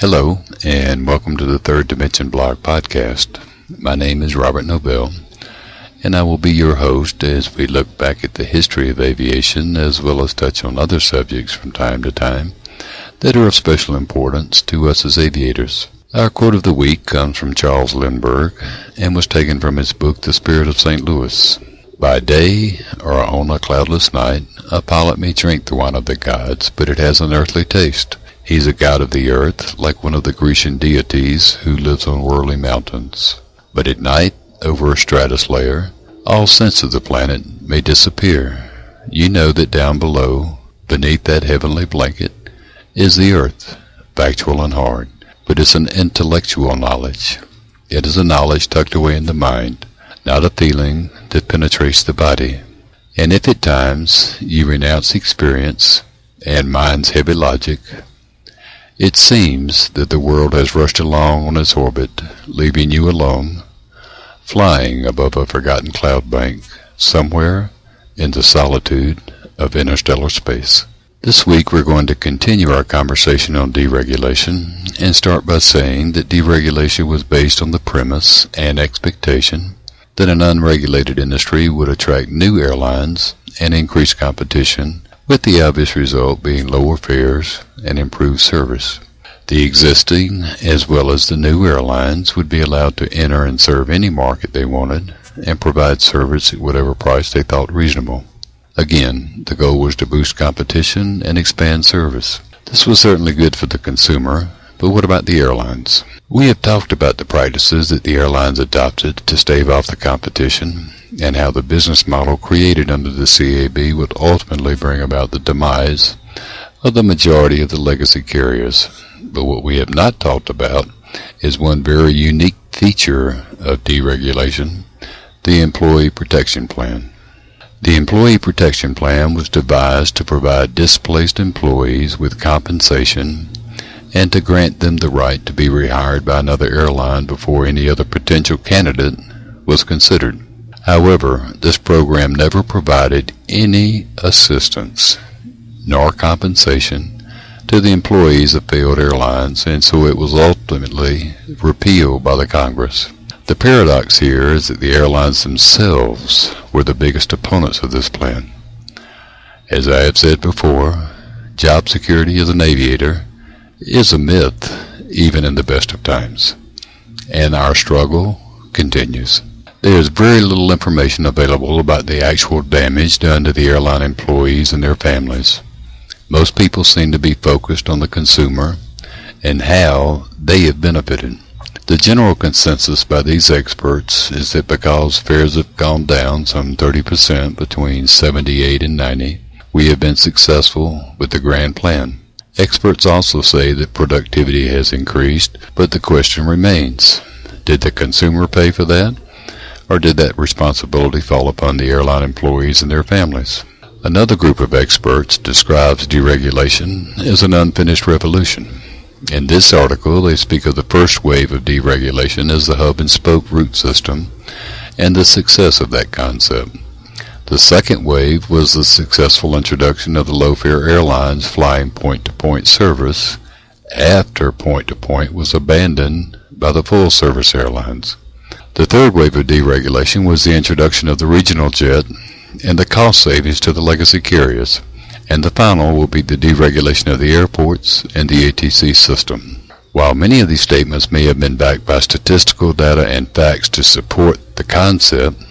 Hello, and welcome to the Third Dimension Blog Podcast. My name is Robert Novell, and I will be your host as we look back at the history of aviation as well as touch on other subjects from time to time that are of special importance to us as aviators. Our quote of the week comes from Charles Lindbergh and was taken from his book, The Spirit of St. Louis. By day or on a cloudless night, a pilot may drink the wine of the gods, but it has an earthly taste. He's a god of the earth, like one of the Grecian deities who lives on whirling mountains. But at night, over a stratus layer, all sense of the planet may disappear. You know that down below, beneath that heavenly blanket, is the earth, factual and hard. But it's an intellectual knowledge. It is a knowledge tucked away in the mind, not a feeling that penetrates the body. And if at times you renounce experience and mind's heavy logic, it seems that the world has rushed along on its orbit, leaving you alone, flying above a forgotten cloud bank, somewhere in the solitude of interstellar space. This week we're going to continue our conversation on deregulation and start by saying that deregulation was based on the premise and expectation that an unregulated industry would attract new airlines and increase competition, with the obvious result being lower fares and improved service. The existing as well as the new airlines would be allowed to enter and serve any market they wanted and provide service at whatever price they thought reasonable. Again, the goal was to boost competition and expand service. This was certainly good for the consumer, but what about the airlines? We have talked about the practices that the airlines adopted to stave off the competition and how the business model created under the CAB would ultimately bring about the demise of the majority of the legacy carriers. But what we have not talked about is one very unique feature of deregulation, the Employee Protection Plan. The Employee Protection Plan was devised to provide displaced employees with compensation and to grant them the right to be rehired by another airline before any other potential candidate was considered. However, this program never provided any assistance nor compensation to the employees of failed airlines, and so it was ultimately repealed by the Congress. The paradox here is that the airlines themselves were the biggest opponents of this plan. As I have said before, job security as an aviator is a myth even in the best of times, and our struggle continues. There is very little information available about the actual damage done to the airline employees and their families. Most people seem to be focused on the consumer and how they have benefited. The general consensus by these experts is that because fares have gone down some 30% between 78 and 90, we have been successful with the grand plan. Experts also say that productivity has increased, but the question remains, did the consumer pay for that, or did that responsibility fall upon the airline employees and their families? Another group of experts describes deregulation as an unfinished revolution. In this article, they speak of the first wave of deregulation as the hub-and-spoke route system and the success of that concept. The second wave was the successful introduction of the low-fare airlines flying point-to-point service after point-to-point was abandoned by the full-service airlines. The third wave of deregulation was the introduction of the regional jet and the cost savings to the legacy carriers. And the final will be the deregulation of the airports and the ATC system. While many of these statements may have been backed by statistical data and facts to support the concept,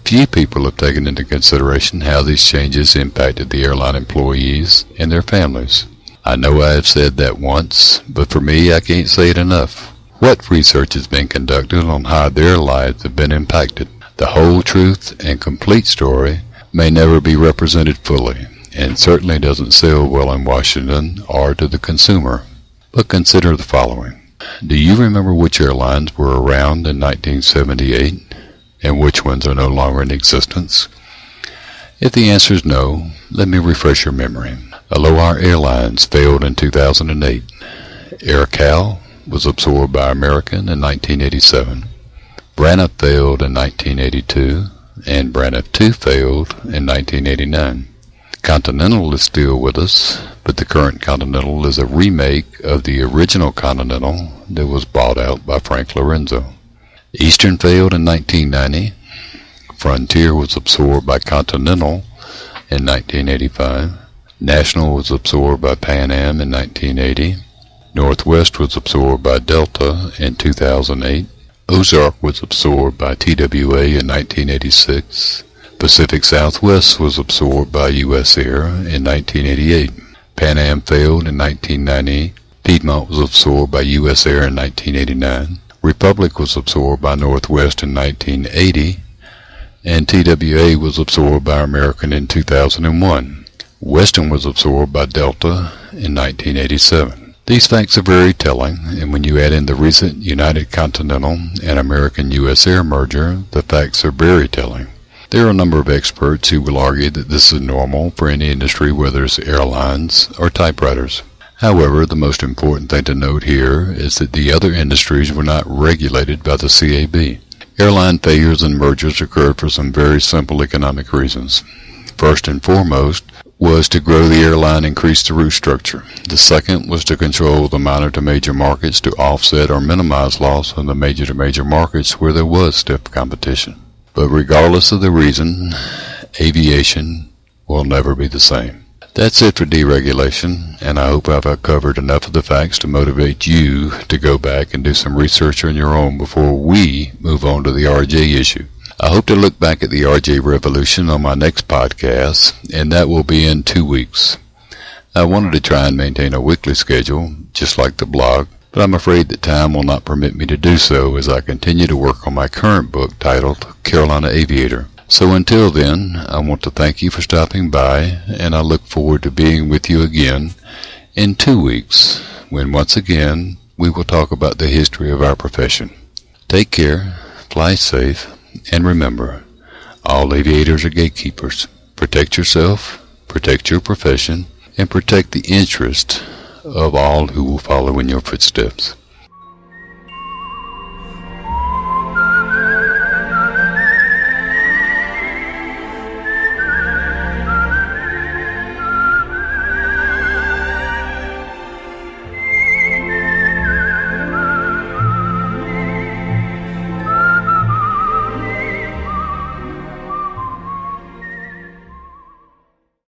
few people have taken into consideration how these changes impacted the airline employees and their families. I know I have said that once, but for me I can't say it enough. What research has been conducted on how their lives have been impacted? The whole truth and complete story may never be represented fully, and certainly doesn't sell well in Washington or to the consumer. But consider the following. Do you remember which airlines were around in 1978 and which ones are no longer in existence? If the answer is no, let me refresh your memory. Aloha Airlines failed in 2008. AirCal was absorbed by American in 1987. Braniff failed in 1982, and Braniff 2 failed in 1989. Continental is still with us, but the current Continental is a remake of the original Continental that was bought out by Frank Lorenzo. Eastern failed in 1990. Frontier was absorbed by Continental in 1985. National was absorbed by Pan Am in 1980. Northwest was absorbed by Delta in 2008. Ozark was absorbed by TWA in 1986. Pacific Southwest was absorbed by US Air in 1988. Pan Am failed in 1990. Piedmont was absorbed by US Air in 1989. Republic was absorbed by Northwest in 1980. And TWA was absorbed by American in 2001. Western was absorbed by Delta in 1987. These facts are very telling, and when you add in the recent United Continental and American US Air merger, the facts are very telling. There are a number of experts who will argue that this is normal for any industry, whether it's airlines or typewriters. However, the most important thing to note here is that the other industries were not regulated by the CAB. Airline failures and mergers occurred for some very simple economic reasons. First and foremost was to grow the airline and increase the route structure. The second was to control the minor to major markets to offset or minimize loss in the major to major markets where there was stiff competition. But regardless of the reason, aviation will never be the same. That's it for deregulation, and I hope I've covered enough of the facts to motivate you to go back and do some research on your own before we move on to the RJ issue. I hope to look back at the RJ revolution on my next podcast, and that will be in 2 weeks. I wanted to try and maintain a weekly schedule, just like the blog, but I'm afraid that time will not permit me to do so as I continue to work on my current book titled Carolina Aviator. So until then, I want to thank you for stopping by, and I look forward to being with you again in 2 weeks, when once again we will talk about the history of our profession. Take care, fly safe, and remember, all aviators are gatekeepers. Protect yourself, protect your profession, and protect the interest of all who will follow in your footsteps.